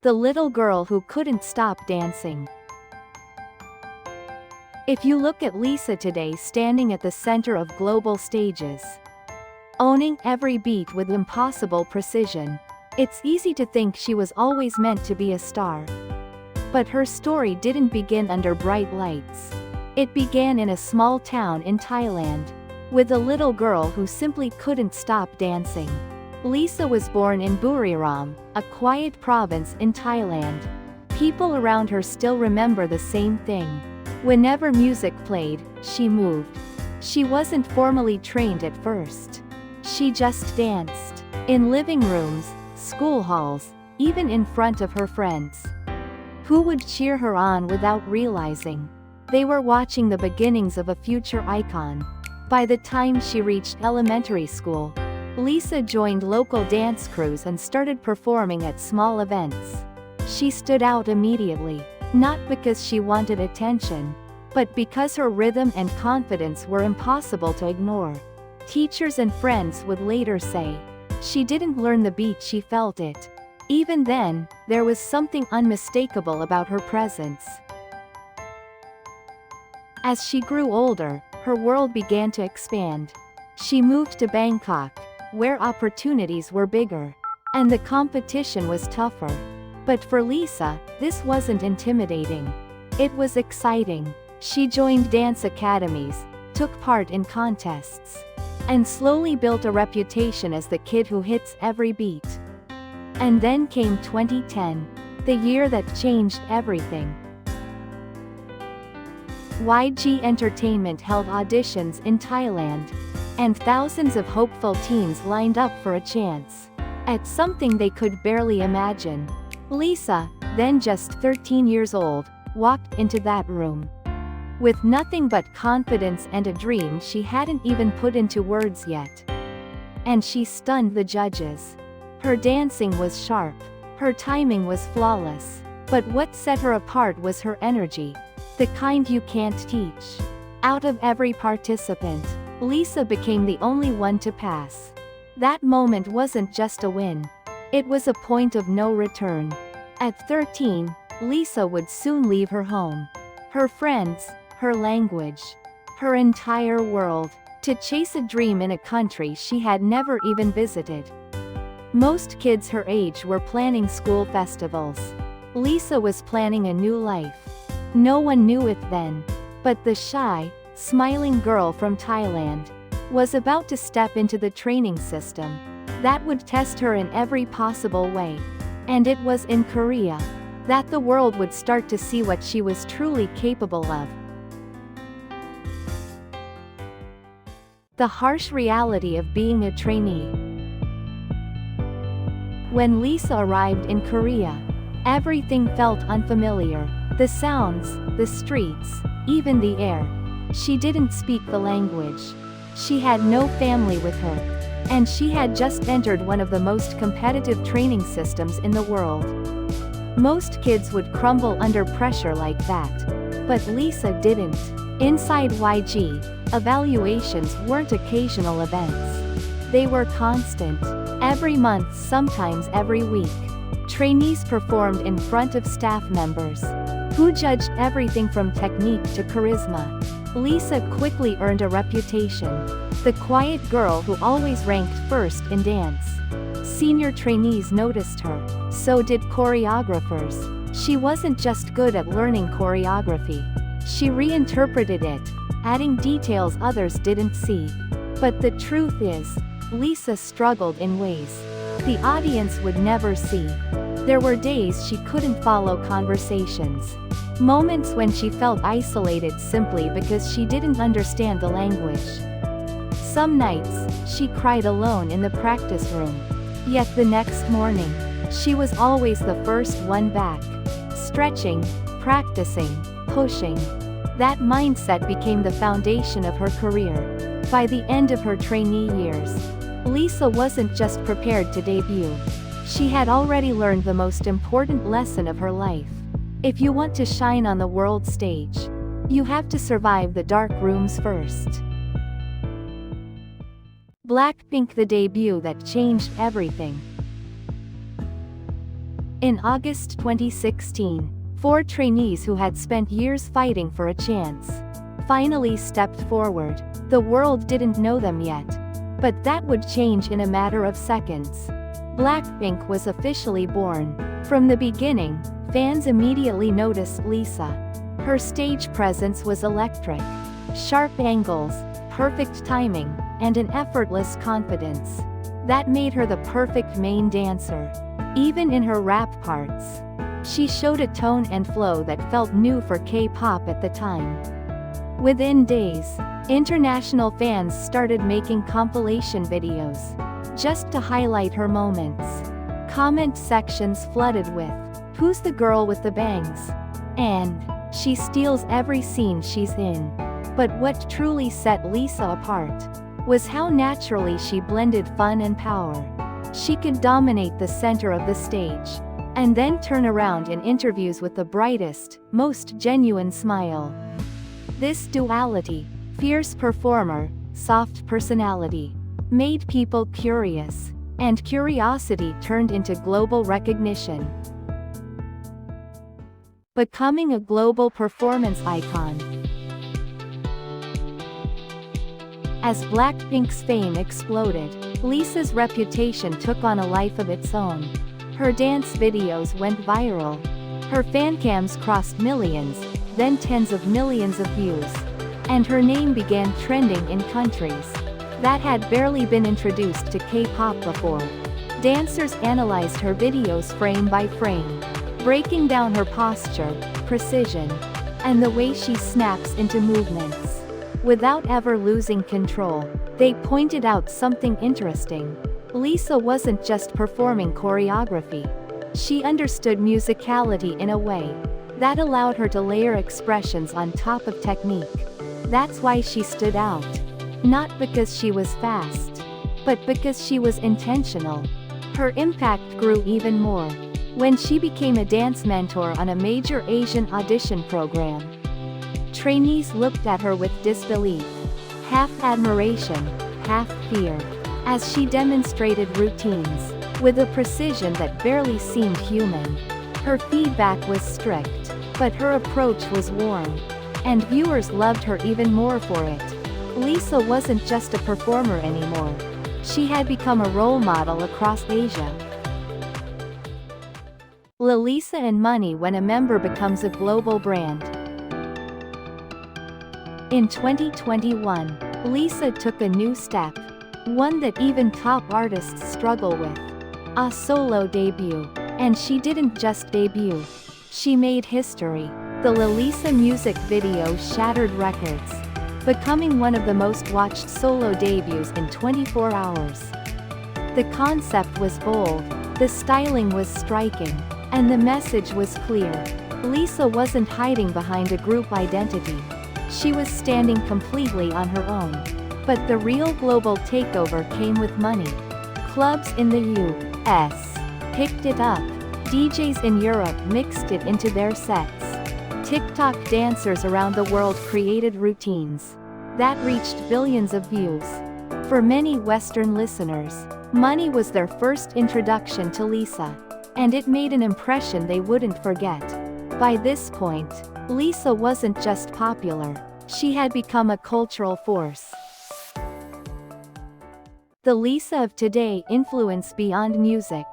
the little girl who couldn't stop dancing. If you look at LISA today standing at the center of global stages, owning every beat with impossible precision, it's easy to think she was always meant to be a star. But her story didn't begin under bright lights. It began in a small town in Thailand, with a little girl who simply couldn't stop dancing. LISA was born in Buriram, a quiet province in Thailand. People around her still remember the same thing. Whenever music played, she moved. She wasn't formally trained at first. She just danced. In living rooms, school halls, even in front of her friends. Who would cheer her on without realizing they were watching the beginnings of a future icon? By the time she reached elementary school, LISA joined local dance crews and started performing at small events. She stood out immediately, not because she wanted attention, but because her rhythm and confidence were impossible to ignore. Teachers and friends would later say, she didn't learn the beat, she felt it. Even then, there was something unmistakable about her presence. As she grew older, her world began to expand. She moved to Bangkok, where opportunities were bigger, and the competition was tougher. But for LISA, this wasn't intimidating. It was exciting. She joined dance academies, took part in contests, and slowly built a reputation as the kid who hits every beat. And then came 2010, the year that changed everything. YG Entertainment held auditions in Thailand, and thousands of hopeful teens lined up for a chance at something they could barely imagine. LISA, then just 13 years old, walked into that room with nothing but confidence and a dream she hadn't even put into words yet. And she stunned the judges. Her dancing was sharp. Her timing was flawless. But what set her apart was her energy. The kind you can't teach. Out of every participant, LISA became the only one to pass. That moment wasn't just a win. It was a point of no return. At 13, LISA would soon leave her home, her friends, her language, her entire world, to chase a dream in a country she had never even visited. Most kids her age were planning school festivals. LISA was planning a new life. No one knew it then, but the shy, smiling girl from Thailand was about to step into the training system that would test her in every possible way. And it was in Korea that the world would start to see what she was truly capable of. The harsh reality of being a trainee. When LISA arrived in Korea, everything felt unfamiliar. The sounds, the streets, even the air. She didn't speak the language. She had no family with her. And she had just entered one of the most competitive training systems in the world. Most kids would crumble under pressure like that. But LISA didn't. Inside YG, evaluations weren't occasional events. They were constant. Every month, sometimes every week. Trainees performed in front of staff members, who judged everything from technique to charisma. LISA quickly earned a reputation. The quiet girl who always ranked first in dance. Senior trainees noticed her. So did choreographers. She wasn't just good at learning choreography. She reinterpreted it, adding details others didn't see. But the truth is, LISA struggled in ways the audience would never see. There were days she couldn't follow conversations. Moments when she felt isolated simply because she didn't understand the language. Some nights, she cried alone in the practice room. Yet the next morning, she was always the first one back. Stretching, practicing, pushing. That mindset became the foundation of her career. By the end of her trainee years, LISA wasn't just prepared to debut. She had already learned the most important lesson of her life. If you want to shine on the world stage, you have to survive the dark rooms first. Blackpink, the debut that changed everything. In August 2016, 4 trainees who had spent years fighting for a chance finally stepped forward. The world didn't know them yet, but that would change in a matter of seconds. Blackpink was officially born. From the beginning, fans immediately noticed LISA. Her stage presence was electric. Sharp angles, perfect timing, and an effortless confidence that made her the perfect main dancer. Even in her rap parts, she showed a tone and flow that felt new for K-pop at the time. Within days, international fans started making compilation videos just to highlight her moments. Comment sections flooded with, "Who's the girl with the bangs?" and "She steals every scene she's in." But what truly set LISA apart was how naturally she blended fun and power. She could dominate the center of the stage, and then turn around in interviews with the brightest, most genuine smile. This duality, fierce performer, soft personality, made people curious, and curiosity turned into global recognition. Becoming a global performance icon. As Blackpink's fame exploded, LISA's reputation took on a life of its own. Her dance videos went viral. Her fancams crossed millions, then tens of millions of views. And her name began trending in countries that had barely been introduced to K-pop before. Dancers analyzed her videos frame by frame, breaking down her posture, precision, and the way she snaps into movements. Without ever losing control, they pointed out something interesting. LISA wasn't just performing choreography. She understood musicality in a way that allowed her to layer expressions on top of technique. That's why she stood out. Not because she was fast, but because she was intentional. Her impact grew even more when she became a dance mentor on a major Asian audition program. Trainees looked at her with disbelief, half admiration, half fear, as she demonstrated routines with a precision that barely seemed human. Her feedback was strict, but her approach was warm, and viewers loved her even more for it. LISA wasn't just a performer anymore. She had become a role model across Asia. Lalisa and money when a member becomes a global brand. In 2021, LISA took a new step, one that even top artists struggle with: a solo debut. And she didn't just debut. She made history. The Lalisa music video shattered records, becoming one of the most watched solo debuts in 24 hours. The concept was bold, the styling was striking, and the message was clear. LISA wasn't hiding behind a group identity. She was standing completely on her own. But the real global takeover came with money. Clubs in the US picked it up. DJs in Europe mixed it into their sets. TikTok dancers around the world created routines that reached billions of views. For many Western listeners, money was their first introduction to LISA, and it made an impression they wouldn't forget. By this point, LISA wasn't just popular, she had become a cultural force. The LISA of today influence beyond music.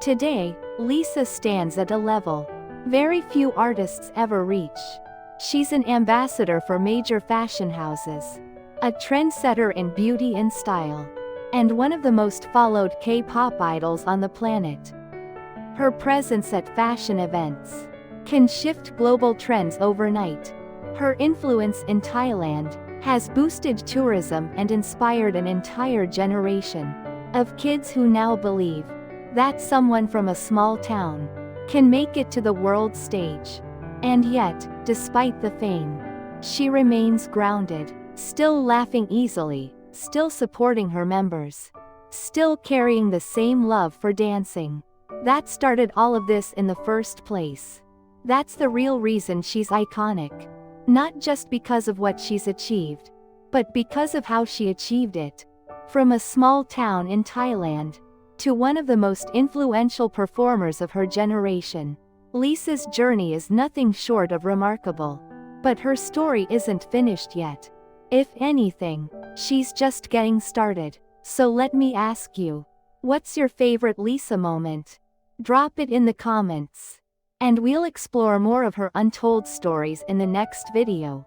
Today, LISA stands at a level very few artists ever reach. She's an ambassador for major fashion houses, a trendsetter in beauty and style, and one of the most followed K-pop idols on the planet. Her presence at fashion events can shift global trends overnight. Her influence in Thailand has boosted tourism and inspired an entire generation of kids who now believe that someone from a small town can make it to the world stage. And yet, despite the fame, she remains grounded, still laughing easily, still supporting her members, still carrying the same love for dancing that started all of this in the first place. That's the real reason she's iconic. Not just because of what she's achieved, but because of how she achieved it. From a small town in Thailand to one of the most influential performers of her generation. LISA's journey is nothing short of remarkable. But her story isn't finished yet. If anything, she's just getting started. So let me ask you, what's your favorite LISA moment? Drop it in the comments. And we'll explore more of her untold stories in the next video.